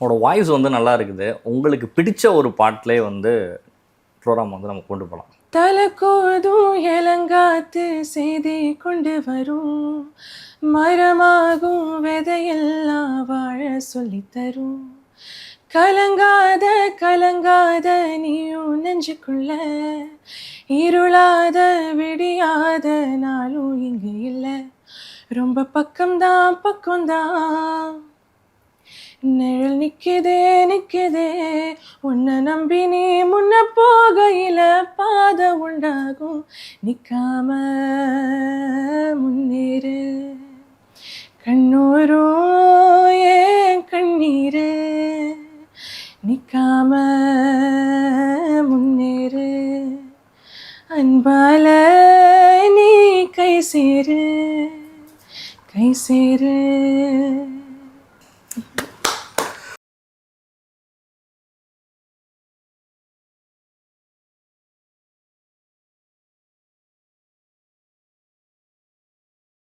அவனோட வாய்ஸ் வந்து நல்லா இருக்குது. உங்களுக்கு பிடிச்ச ஒரு பாட்டிலே வந்து ப்ரோக்ராம் வந்து நம்ம கொண்டு போகலாம். தலக்கோதும் இளங்காத்து செய்தி கொண்டு வரும், மரமாகும் விதையெல்லாம் வாழ சொல்லித்தரும். கலங்காத கலங்காத நீயும் நெஞ்சுக்குள்ள, இருளாத விடியாத நாளும் இங்கு இல்லை. ரொம்ப பக்கம்தான் பக்கம்தான், நிழல் நிற்குதே நிற்குதே, உன்னை நம்பி நீ முன்ன போகையில பாதை உண்டாகும், நிற்காம முன்னேறு. கண்ணூரும் ஏன் கண்ணீரு, நிற்காம முன்னேறு. அன்பால நீ கை சேரு கை சேரு.